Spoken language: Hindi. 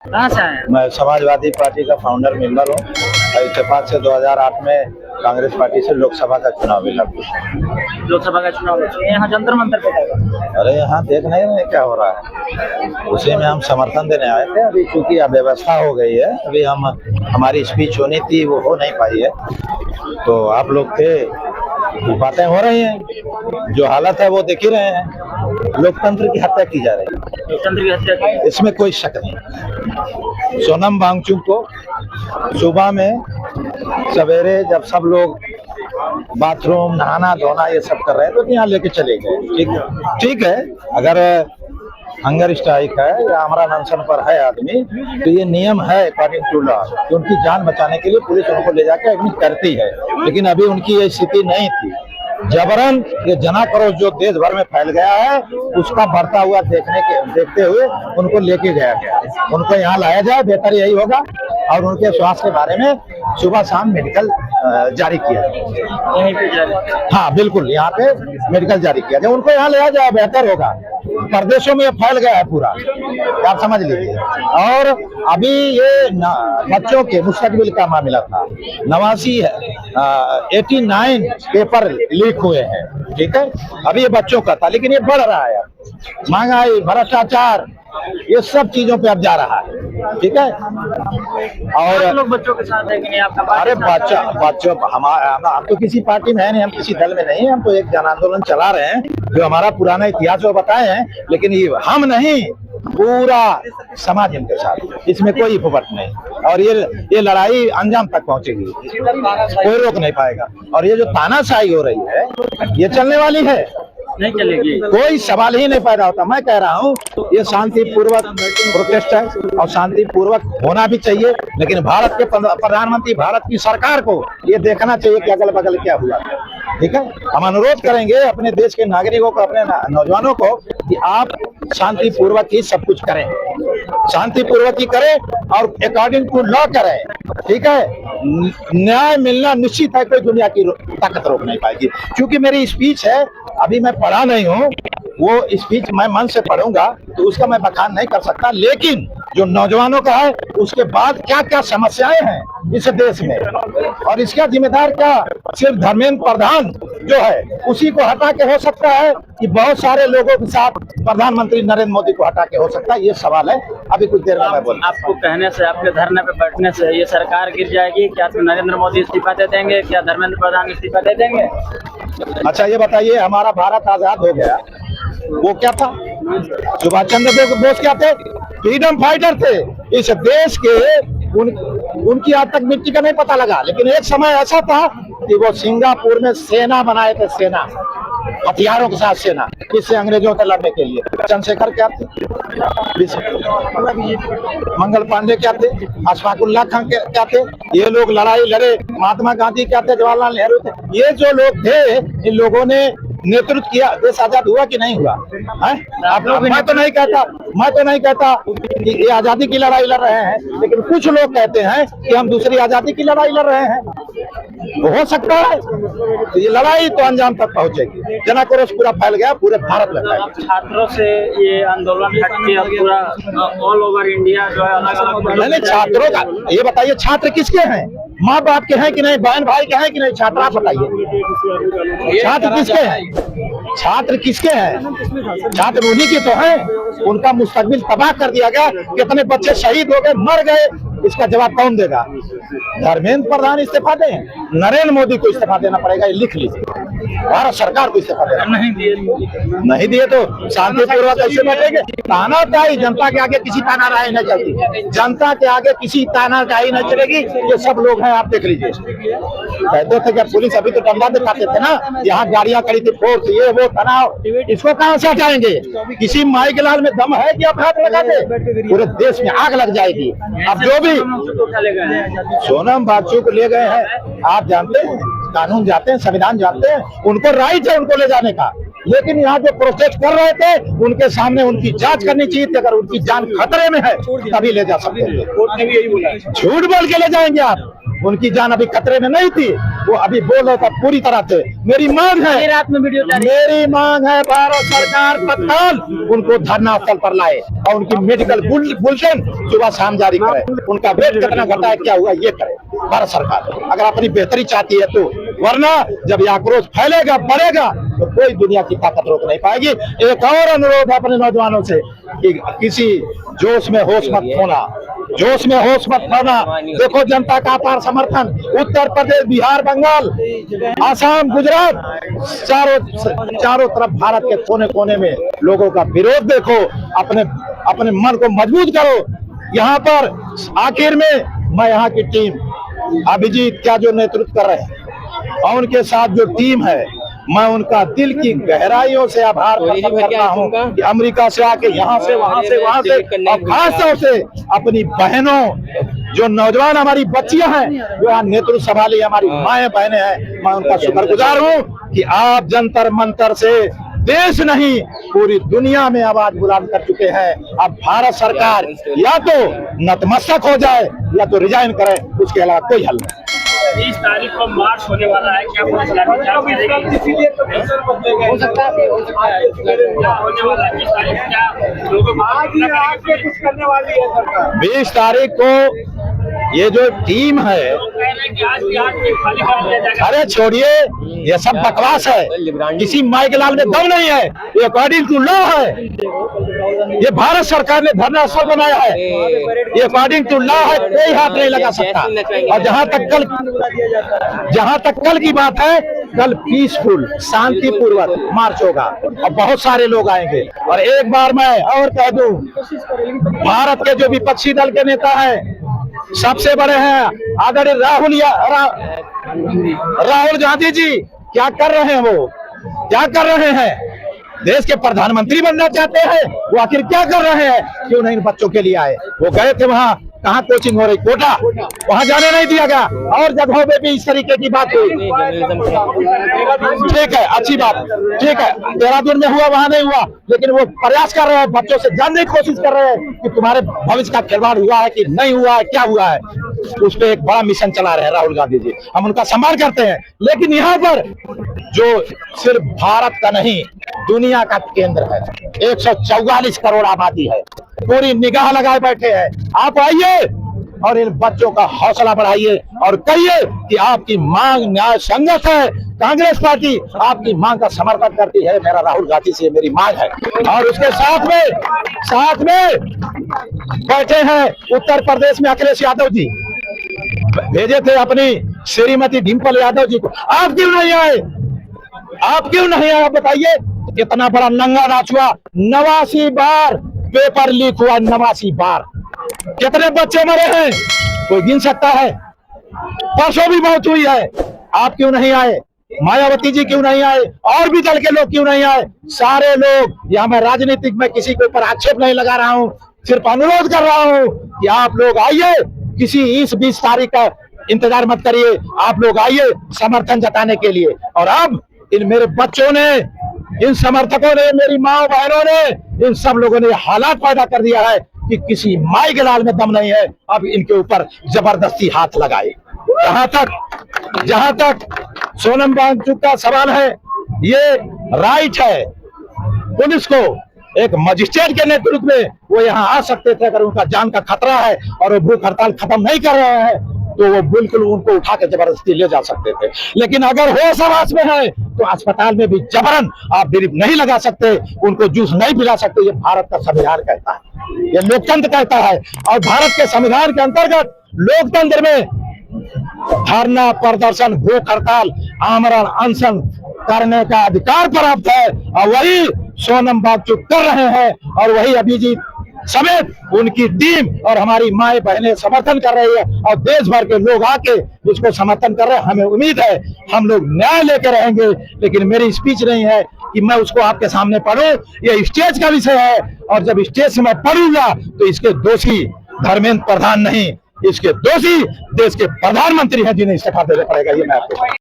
कहाँ से आए हैं? मैं समाजवादी पार्टी का फाउंडर मेंबर हूँ। इत्तेफाक से 2008 में कांग्रेस पार्टी से लोकसभा का चुनाव भी लड़ा। लोकसभा का चुनाव यहाँ जंतर मंतर पे होगा। अरे यहाँ देख नहीं रहे क्या हो रहा है, उसी में हम समर्थन देने आए थे। अभी चूंकि अव्यवस्था हो गई है, अभी हमारी स्पीच होनी थी, वो हो नहीं पाई है। तो आप लोग थे, बातें हो रही हैं, जो हालत है वो देख ही रहे हैं। लोकतंत्र की हत्या की जा रही है, लोकतंत्र की हत्या, इसमें कोई शक नहीं। सोनम वांगचुक को सुबह में सवेरे जब सब लोग बाथरूम नहाना धोना ये सब कर रहे हैं तो यहाँ लेके चले गए। ठीक है, अगर हंगर स्ट्राइक है या आमरण अनशन पर है आदमी, तो ये नियम है अकॉर्डिंग टू लॉ कि उनकी जान बचाने के लिए पुलिस उनको ले जाकर एडमिट करती है। लेकिन अभी उनकी ये स्थिति नहीं थी। जबरन ये जनाक्रोश जो देश भर में फैल गया है, उसका बढ़ता हुआ देखते हुए उनको लेके गया गया। उनको यहाँ लाया जाए, बेहतर यही होगा। और उनके स्वास्थ्य के बारे में सुबह शाम मेडिकल जारी किया जाए। हाँ बिल्कुल, यहाँ पे मेडिकल जारी किया जाए, उनको यहाँ लाया जाए, बेहतर होगा। प्रदेशों में फैल गया है पूरा, आप समझ लीजिए। और अभी ये बच्चों के मुस्तकबिल का मामला था। 89 पेपर लीक हुए हैं, ठीक है। अभी ये बच्चों का था, लेकिन ये बढ़ रहा है। महंगाई, भ्रष्टाचार, ये सब चीजों पे अब जा रहा है, ठीक है। और लोग बच्चों के साथ है कि नहीं आपका? अरे बच्चों हम तो किसी पार्टी में है नहीं, हम किसी दल में नहीं है। हम तो एक जन आंदोलन चला रहे हैं, जो हमारा पुराना इतिहास वो बताए हैं। लेकिन ये हम नहीं, पूरा समाज इनके साथ, इसमें कोई फुबट नहीं। और ये लड़ाई अंजाम तक पहुंचेगी, कोई रोक नहीं पाएगा। और ये जो तानाशाही हो रही है, ये चलने वाली है, नहीं चलेगी, कोई सवाल ही नहीं पैदा होता। मैं कह रहा हूँ ये शांतिपूर्वक प्रोटेस्ट है और शांतिपूर्वक होना भी चाहिए। लेकिन भारत के प्रधानमंत्री, भारत की सरकार को ये देखना चाहिए कि अगल बगल क्या हुआ, ठीक है। हम अनुरोध करेंगे अपने देश के नागरिकों को, अपने नौजवानों को, कि आप शांतिपूर्वक ही सब कुछ करें, शांतिपूर्वक ही करें और अकॉर्डिंग टू लॉ करें, ठीक है। न्याय मिलना निश्चित है, कोई दुनिया की ताकत रोक नहीं पाएगी। क्योंकि मेरी स्पीच है, अभी मैं पढ़ा नहीं हूँ, वो स्पीच मैं मन से पढ़ूंगा तो उसका मैं बखान नहीं कर सकता। लेकिन जो नौजवानों का है, उसके बाद क्या क्या समस्याएं हैं इस देश में, और इसका जिम्मेदार क्या सिर्फ धर्मेंद्र प्रधान जो है उसी को हटा के हो सकता है कि बहुत सारे लोगों के साथ प्रधानमंत्री नरेंद्र मोदी को हटा के हो सकता है? ये सवाल है। अभी कुछ देर में मैं बोलूं। आपको कहने से, आपके धरने पे बैठने से ये सरकार गिर जाएगी? क्या तो नरेंद्र मोदी इस्तीफा दे देंगे? क्या धर्मेंद्र प्रधान इस्तीफा दे देंगे? अच्छा ये बताइए, हमारा भारत आजाद हो गया, वो क्या था? सुभाष चंद्र बोस क्या थे? फ्रीडम फाइटर थे। इस देश के उनकी आज तक मिट्टी का नहीं पता लगा। लेकिन एक समय ऐसा था कि वो सिंगापुर में सेना बनाए थे, सेना, हथियारों के साथ सेना, किससे? अंग्रेजों से लड़ने के लिए। चंद्रशेखर क्या थे? मंगल पांडे क्या थे? अशफाकुल्लाह खान क्या थे? ये लोग लड़ाई लड़े। महात्मा गांधी क्या थे? जवाहरलाल नेहरू थे। ये जो लोग थे, इन लोगों ने नेतृत्व किया। देश आजाद हुआ कि नहीं हुआ है? आप लोग, मैं तो नहीं कहता कि ये आजादी की लड़ाई लड़ रहे हैं, लेकिन कुछ लोग कहते हैं कि हम दूसरी आजादी की लड़ाई लड़ रहे हैं। हो सकता है तो ये लड़ाई तो अंजाम तक पहुंचेगी। जनाक्रोश पूरा फैल गया, पूरे भारत में फैल गया। छात्रों से ये आंदोलन हट के अब पूरा ऑल ओवर इंडिया जो है अलग अलग। नहीं, छात्रों का ये बताइए, छात्र किसके हैं? माँ बाप के हैं कि नहीं? बहन भाई के हैं कि नहीं? छात्र आप बताइए, छात्र किसके हैं? छात्र किसके हैं? छात्र उन्हीं के तो हैं। उनका मुस्तकबिल तबाह कर दिया गया। कितने बच्चे शहीद हो गए, मर गए, इसका जवाब कौन देगा? धर्मेंद्र प्रधान इस्तीफा दें, नरेंद्र मोदी को इस्तीफा देना पड़ेगा, ये लिख लीजिए। भारत सरकार को इस्तीफा देना नहीं दिए तो शांतिपूर्वक कैसे बैठेंगे? तानाशाही, जनता के आगे किसी तानाशाही नहीं चलती। जनता के आगे किसी तानाशाही नहीं चलेगी। ये सब लोग हैं, आप देख लीजिए। कहते थे कि पुलिस अभी तो डंडा दिखाते थे ना, यहाँ गाड़ियां खड़ी थी, फोर्स, ये वो तनाव, इसको कहां से हटाएंगे? किसी माई के लाल में दम है कि आप हाथ लगा दे? पूरे देश में आग लग जाएगी। अब जो भी सोनम वांगचुक ले गए हैं, आप जानते हैं, कानून जानते हैं, संविधान जानते हैं, उनको राइट है उनको ले जाने का। लेकिन यहाँ जो प्रोटेस्ट कर रहे थे उनके सामने उनकी जांच करनी चाहिए थी। अगर उनकी जान खतरे में है तभी ले जा सकते थे। कोर्ट ने भी यही बोला है। झूठ बोल के ले जाएंगे आप? उनकी जान अभी खतरे में नहीं थी, वो अभी बोल रहे थे पूरी तरह से। मेरी मांग है, रात में वीडियो मेरी मांग है भारत सरकार तत्काल उनको धरना स्थल पर लाए और उनकी मेडिकल बुलेटिन सुबह शाम जारी करे। उनका वेट कितना घटा है, क्या हुआ, ये करे भारत सरकार अगर अपनी बेहतरी चाहती है तो। वरना जब यह आक्रोश फैलेगा बढ़ेगा तो कोई दुनिया की ताकत रोक नहीं पाएगी। एक और अनुरोध है अपने नौजवानों से कि किसी जोश में होश मत खोना, जोश में होश मत खोना। देखो जनता का अपार समर्थन, उत्तर प्रदेश, बिहार, बंगाल, आसाम, गुजरात, चारों तरफ भारत के कोने कोने में लोगों का विरोध देखो। अपने मन को मजबूत करो। यहाँ पर आखिर में मैं यहाँ की टीम अभिजीत क्या जो नेतृत्व कर रहे हैं और उनके साथ जो टीम है, मैं उनका दिल की गहराइयों से आभार प्रकट करता हूँ कि अमेरिका से आके यहाँ से वहाँ से और खास तौर से अपनी बहनों जो नौजवान हमारी बच्चियां हैं जो यहाँ नेतृत्व संभाली, हमारी माएं बहनें हैं, मैं उनका शुक्रगुजार हूँ कि आप जंतर मंतर से देश नहीं पूरी दुनिया में आवाज बुलंद कर चुके हैं। अब भारत सरकार या तो नतमस्तक हो जाए या तो रिजाइन करे, उसके अलावा कोई हल नहीं। 20 तारीख को मार्च होने वाला है, क्या हो सकता है क्या होने वाला है? 20 तारीख को क्या लोगों को कुछ करने वाली है सरकार? 20 तारीख को ये जो टीम है, अरे छोड़िए ये सब बकवास है, किसी माइक लाल में दम नहीं है, ये अकॉर्डिंग टू लॉ है। ये भारत सरकार ने धरना स्थल बनाया है, ये अकॉर्डिंग टू लॉ है, कोई हाथ नहीं लगा सकता। और जहां तक कल की बात है, कल पीसफुल शांतिपूर्वक मार्च होगा और बहुत सारे लोग आएंगे। और एक बार मैं और कह दूं, भारत के जो विपक्षी दल के नेता हैं सबसे बड़े हैं आदरणीय राहुल गांधी जी, क्या कर रहे हैं वो, क्या कर रहे हैं? देश के प्रधानमंत्री बनना चाहते हैं, वो आखिर क्या कर रहे हैं? क्यों नहीं इन बच्चों के लिए आए? वो गए थे वहाँ, कहाँ कोचिंग हो रही, कोटा, वहाँ जाने नहीं दिया गया और जगहों पे भी इस तरीके की बात हुई। ठीक है, अच्छी बात, ठीक है, देहरादून में हुआ, वहाँ नहीं हुआ, लेकिन वो प्रयास कर रहे हैं, बच्चों से जानने की कोशिश कर रहे हैं कि तुम्हारे भविष्य का खिलवाड़ हुआ है कि नहीं हुआ है, क्या हुआ है। उस पर एक बड़ा मिशन चला रहे हैं राहुल गांधी जी, हम उनका सम्मान करते हैं। लेकिन यहाँ पर जो सिर्फ भारत का नहीं दुनिया का केंद्र है, 144 करोड़ आबादी है, पूरी निगाह लगाए बैठे हैं। आप आइए और इन बच्चों का हौसला बढ़ाइए और कहिए कि आपकी मांग न्याय संगत है, कांग्रेस पार्टी आपकी मांग का समर्थन करती है। मेरा राहुल गांधी से मेरी मांग है। और उसके साथ में बैठे हैं उत्तर प्रदेश में अखिलेश यादव जी, भेजे थे अपनी श्रीमती डिम्पल यादव जी को। आप क्यों नहीं आए? आप क्यों नहीं आए? बताइए। इतना बड़ा नंगा नाच हुआ, 89 बार पेपर लीक हुआ, 89 बार। कितने बच्चे मरे हैं कोई गिन सकता है? परसों भी मौत हुई है। आप क्यों नहीं आए? मायावती जी क्यों नहीं आए? और भी दल के लोग क्यों नहीं आए? सारे लोग, यहाँ मैं राजनीतिक में किसी के ऊपर आक्षेप नहीं लगा रहा हूँ, सिर्फ अनुरोध कर रहा हूँ कि आप लोग आइए। किसी 20 तारीख का इंतजार मत करिए, आप लोग आइए समर्थन जताने के लिए। और अब इन मेरे बच्चों ने, इन समर्थकों ने, मेरी माँ बहनों ने, इन सब लोगों ने हालात पैदा कर दिया है कि किसी माई के लाल में दम नहीं है। अब इनके ऊपर जबरदस्ती हाथ लगाए। जहां तक सोनम वांगचुक का सवाल है, ये राइट है पुलिस को, एक मजिस्ट्रेट के नेतृत्व में वो यहाँ आ सकते थे। अगर उनका जान का खतरा है और वो भूख हड़ताल खत्म नहीं कर रहे हैं तो वो बिल्कुल उनको उठा के जबरदस्ती ले जा सकते थे। लेकिन अगर होश आवास में है तो अस्पताल में भी जबरन आप ड्रिप नहीं लगा सकते, उनको जूस नहीं पिला सकते। ये भारत का संविधान कहता है, ये लोकतंत्र कहता है। और भारत के संविधान के अंतर्गत लोकतंत्र में धरना, प्रदर्शन, भूख हड़ताल, आमरण अनशन करने का अधिकार प्राप्त है। और वही सोनम वांगचुक कर रहे हैं और वही अभिजीत समेत उनकी टीम और हमारी माए बहनें समर्थन कर रही है और देश भर के लोग आके इसको समर्थन कर रहे हैं। हमें उम्मीद है हम लोग न्याय लेकर रहेंगे। लेकिन मेरी स्पीच नहीं है कि मैं उसको आपके सामने पढ़ूं, ये स्टेज का विषय है। और जब स्टेज से मैं पढ़ूंगा तो इसके दोषी धर्मेंद्र प्रधान नहीं, इसके दोषी देश के प्रधानमंत्री हैं जिन्हें इस्तीफा देना पड़ेगा। ये मैं आपको